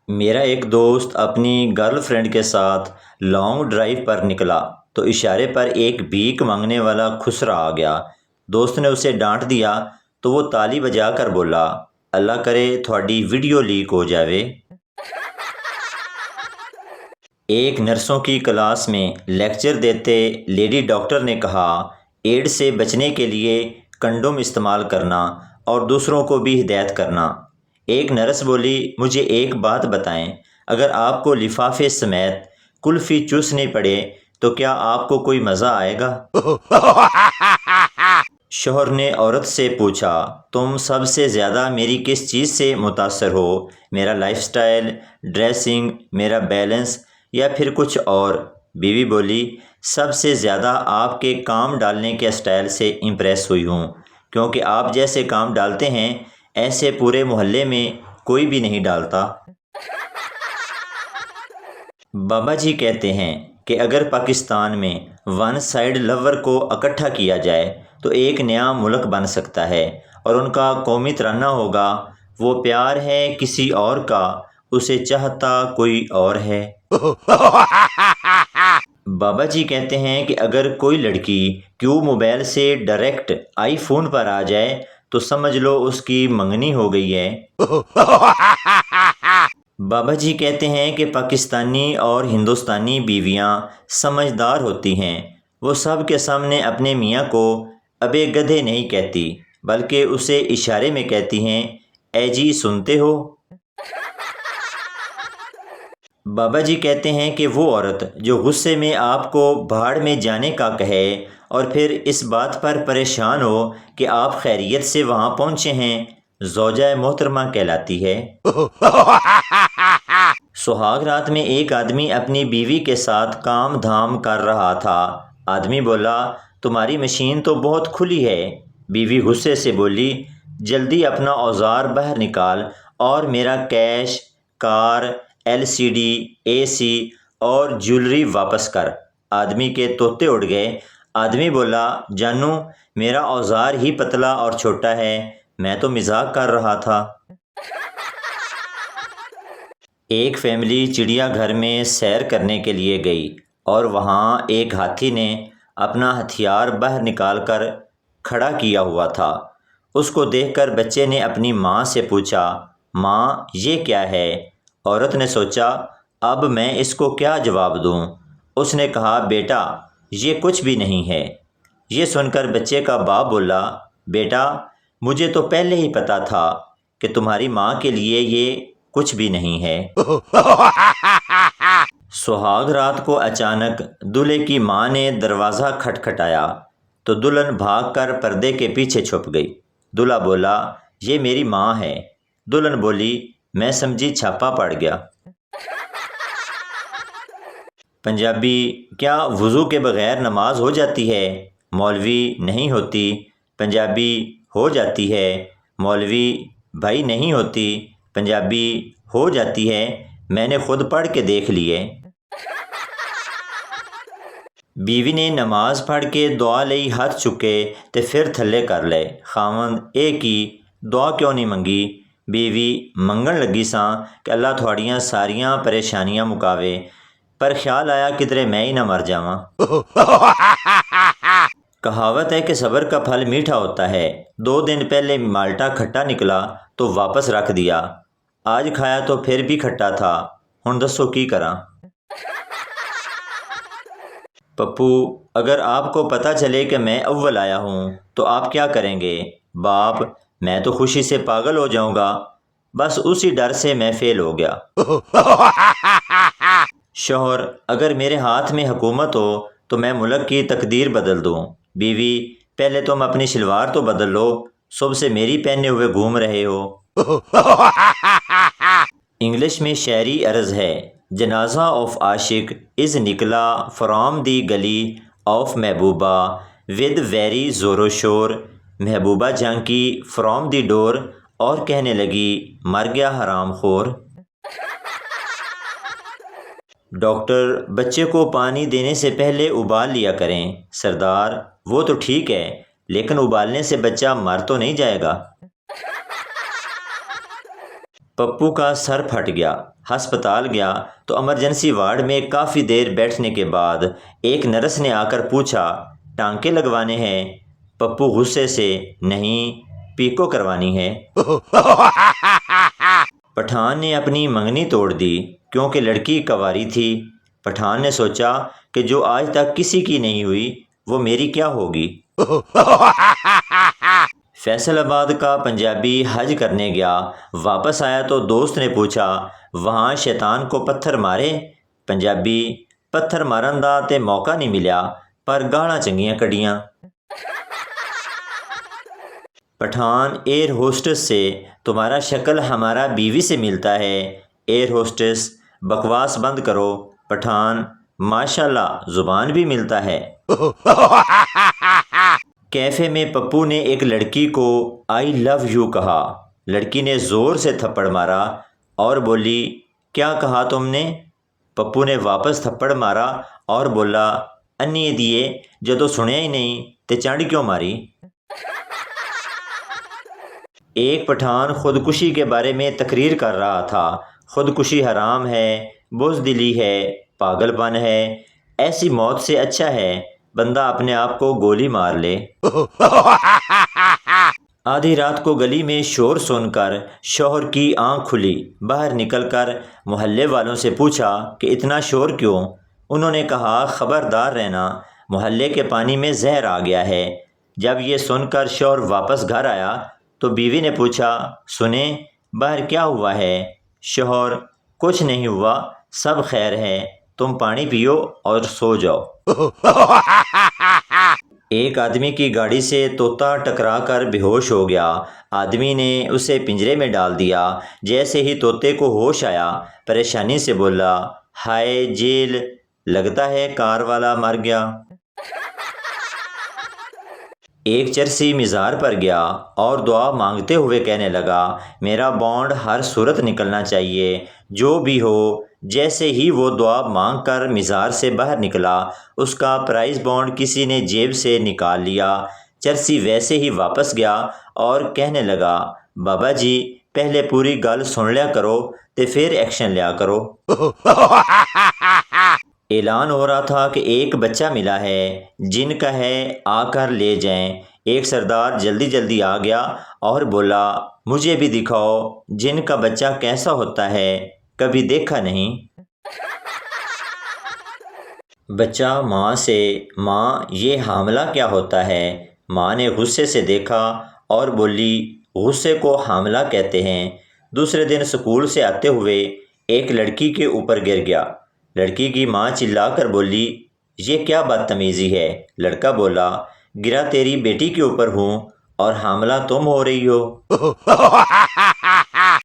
میرا ایک دوست اپنی گرل فرینڈ کے ساتھ لانگ ڈرائیو پر نکلا تو اشارے پر ایک بھیک مانگنے والا خسرا آ گیا۔ دوست نے اسے ڈانٹ دیا تو وہ تالی بجا کر بولا، اللہ کرے تھوڑی ویڈیو لیک ہو جاوے۔ ایک نرسوں کی کلاس میں لیکچر دیتے لیڈی ڈاکٹر نے کہا، ایڈز سے بچنے کے لیے کنڈوم استعمال کرنا اور دوسروں کو بھی ہدایت کرنا۔ ایک نرس بولی، مجھے ایک بات بتائیں، اگر آپ کو لفافے سمیت کلفی چوسنی پڑے تو کیا آپ کو کوئی مزہ آئے گا؟ شوہر نے عورت سے پوچھا، تم سب سے زیادہ میری کس چیز سے متاثر ہو؟ میرا لائف سٹائل، ڈریسنگ، میرا بیلنس یا پھر کچھ اور؟ بیوی بولی، سب سے زیادہ آپ کے کام ڈالنے کے سٹائل سے امپریس ہوئی ہوں، کیونکہ آپ جیسے کام ڈالتے ہیں ایسے پورے محلے میں کوئی بھی نہیں ڈالتا۔ بابا جی کہتے ہیں کہ اگر پاکستان میں ون سائیڈ لور کو اکٹھا کیا جائے تو ایک نیا ملک بن سکتا ہے، اور ان کا قومی ترانہ ہوگا، وہ پیار ہے کسی اور کا، اسے چاہتا کوئی اور ہے۔ بابا جی کہتے ہیں کہ اگر کوئی لڑکی کیو موبائل سے ڈائریکٹ آئی فون پر آ جائے تو سمجھ لو اس کی منگنی ہو گئی ہے۔ بابا جی کہتے ہیں کہ پاکستانی اور ہندوستانی بیویاں سمجھدار ہوتی ہیں، وہ سب کے سامنے اپنے میاں کو ابے گدھے نہیں کہتی، بلکہ اسے اشارے میں کہتی ہیں، اے جی سنتے ہو؟ بابا جی کہتے ہیں کہ وہ عورت جو غصے میں آپ کو بھاڑ میں جانے کا کہے اور پھر اس بات پر پریشان ہو کہ آپ خیریت سے وہاں پہنچے ہیں، زوجہ محترمہ کہلاتی ہے۔ سہاگ رات میں ایک آدمی اپنی بیوی کے ساتھ کام دھام کر رہا تھا۔ آدمی بولا، تمہاری مشین تو بہت کھلی ہے۔ بیوی غصے سے بولی، جلدی اپنا اوزار باہر نکال اور میرا کیش، کار، LCD، AC اور جیولری واپس کر۔ آدمی کے طوطے اڑ گئے۔ آدمی بولا، جانو میرا اوزار ہی پتلا اور چھوٹا ہے، میں تو مزاق کر رہا تھا۔ ایک فیملی چڑیا گھر میں سیر کرنے کے لیے گئی اور وہاں ایک ہاتھی نے اپنا ہتھیار باہر نکال کر کھڑا کیا ہوا تھا۔ اس کو دیکھ کر بچے نے اپنی ماں سے پوچھا، ماں یہ کیا ہے؟ عورت نے سوچا، اب میں اس کو کیا جواب دوں؟ اس نے کہا، بیٹا یہ کچھ بھی نہیں ہے۔ یہ سن کر بچے کا باپ بولا، بیٹا مجھے تو پہلے ہی پتا تھا کہ تمہاری ماں کے لیے یہ کچھ بھی نہیں ہے۔ سہاگ رات کو اچانک دولہے کی ماں نے دروازہ کھٹکھٹایا تو دلہن بھاگ کر پردے کے پیچھے چھپ گئی۔ دولہا بولا، یہ میری ماں ہے۔ دلہن بولی، میں سمجھی چھاپا پڑ گیا۔ پنجابی، کیا وضو کے بغیر نماز ہو جاتی ہے؟ مولوی، نہیں ہوتی۔ پنجابی، ہو جاتی ہے۔ مولوی، بھائی نہیں ہوتی۔ پنجابی، ہو جاتی ہے، میں نے خود پڑھ کے دیکھ لیے۔ بیوی نے نماز پڑھ کے دعا لئی ہاتھ چکے تے پھر تھلے کر لے۔ خاوند، اے کی دعا کیوں نہیں منگی؟ بیوی، منگن لگی ساں کہ اللہ تھوڑیاں ساریاں پریشانیاں مکاوے، پر خیال آیا کدھرے میں ہی نہ مر جاواں۔ کہاوت ہے کہ صبر کا پھل میٹھا ہوتا ہے۔ 2 دن پہلے مالٹا کھٹا نکلا تو واپس رکھ دیا، آج کھایا تو پھر بھی کھٹا تھا، ہن دسو کی کراں؟ پپو، اگر آپ کو پتہ چلے کہ میں اول آیا ہوں تو آپ کیا کریں گے؟ باپ، میں تو خوشی سے پاگل ہو جاؤں گا، بس اسی ڈر سے میں فیل ہو گیا۔ شوہر، اگر میرے ہاتھ میں حکومت ہو تو میں ملک کی تقدیر بدل دوں۔ بیوی، پہلے تم اپنی شلوار تو بدل لو، صبح سے میری پہنے ہوئے گھوم رہے ہو۔ انگلش میں شعری عرض ہے، جنازہ آف عاشق از نکلا فرام دی گلی آف محبوبہ ود ویری زور و شور۔ محبوبہ جھانکی فرام دی ڈور اور کہنے لگی، مر گیا حرام خور۔ ڈاکٹر، بچے کو پانی دینے سے پہلے ابال لیا کریں۔ سردار، وہ تو ٹھیک ہے، لیکن ابالنے سے بچہ مر تو نہیں جائے گا۔ پپو کا سر پھٹ گیا، ہسپتال گیا تو ایمرجنسی وارڈ میں کافی دیر بیٹھنے کے بعد ایک نرس نے آ کر پوچھا، ٹانکے لگوانے ہیں؟ پپو غصے سے، نہیں، پیکو کروانی ہے۔ پٹھان نے اپنی منگنی توڑ دی کیونکہ لڑکی کنواری تھی۔ پٹھان نے سوچا کہ جو آج تک کسی کی نہیں ہوئی وہ میری کیا ہوگی۔ فیصل آباد کا پنجابی حج کرنے گیا، واپس آیا تو دوست نے پوچھا، وہاں شیطان کو پتھر مارے؟ پنجابی، پتھر مارن دا تے موقع نہیں ملیا پر گالاں چنگیاں کڈیاں۔ پٹھان ایئر ہوسٹس سے، تمہارا شکل ہمارا بیوی سے ملتا ہے۔ ایئر ہوسٹس، بکواس بند کرو۔ پٹھان، ماشاءاللہ زبان بھی ملتا ہے۔ کیفے میں پپو نے ایک لڑکی کو آئی لو یو کہا۔ لڑکی نے زور سے تھپڑ مارا اور بولی، کیا کہا تم نے؟ پپو نے واپس تھپڑ مارا اور بولا، انی دیے جدو سنیا ہی نہیں تے چنڈ کیوں ماری؟ ایک پٹھان خودکشی کے بارے میں تقریر کر رہا تھا۔ خودکشی حرام ہے، بزدلی ہے، پاگل پن ہے، ایسی موت سے اچھا ہے بندہ اپنے آپ کو گولی مار لے۔ آدھی رات کو گلی میں شور سن کر شوہر کی آنکھ کھلی۔ باہر نکل کر محلے والوں سے پوچھا کہ اتنا شور کیوں؟ انہوں نے کہا، خبردار رہنا، محلے کے پانی میں زہر آ گیا ہے۔ جب یہ سن کر شوہر واپس گھر آیا تو بیوی نے پوچھا، سنیں باہر کیا ہوا ہے؟ شوہر، کچھ نہیں ہوا، سب خیر ہے، تم پانی پیو اور سو جاؤ۔ ایک آدمی کی گاڑی سے طوطا ٹکرا کر بے ہوش ہو گیا۔ آدمی نے اسے پنجرے میں ڈال دیا۔ جیسے ہی طوطے کو ہوش آیا پریشانی سے بولا، ہائے جیل، لگتا ہے کار والا مر گیا۔ ایک چرسی مزار پر گیا اور دعا مانگتے ہوئے کہنے لگا، میرا بانڈ ہر صورت نکلنا چاہیے، جو بھی ہو۔ جیسے ہی وہ دعا مانگ کر مزار سے باہر نکلا، اس کا پرائز بانڈ کسی نے جیب سے نکال لیا۔ چرسی ویسے ہی واپس گیا اور کہنے لگا، بابا جی پہلے پوری گل سن لیا کرو تے پھر ایکشن لیا کرو۔ اعلان ہو رہا تھا کہ ایک بچہ ملا ہے، جن کا ہے آ کر لے جائیں۔ ایک سردار جلدی جلدی آ گیا اور بولا، مجھے بھی دکھاؤ جن کا بچہ کیسا ہوتا ہے، کبھی دیکھا نہیں۔ بچہ ماں سے، ماں یہ حاملہ کیا ہوتا ہے؟ ماں نے غصے سے دیکھا اور بولی، غصے کو حاملہ کہتے ہیں۔ دوسرے دن سکول سے آتے ہوئے ایک لڑکی کے اوپر گر گیا۔ لڑکی کی ماں چلا کر بولی، یہ کیا بدتمیزی ہے؟ لڑکا بولا، گرا تیری بیٹی کے اوپر ہوں اور حاملہ تم ہو رہی ہو۔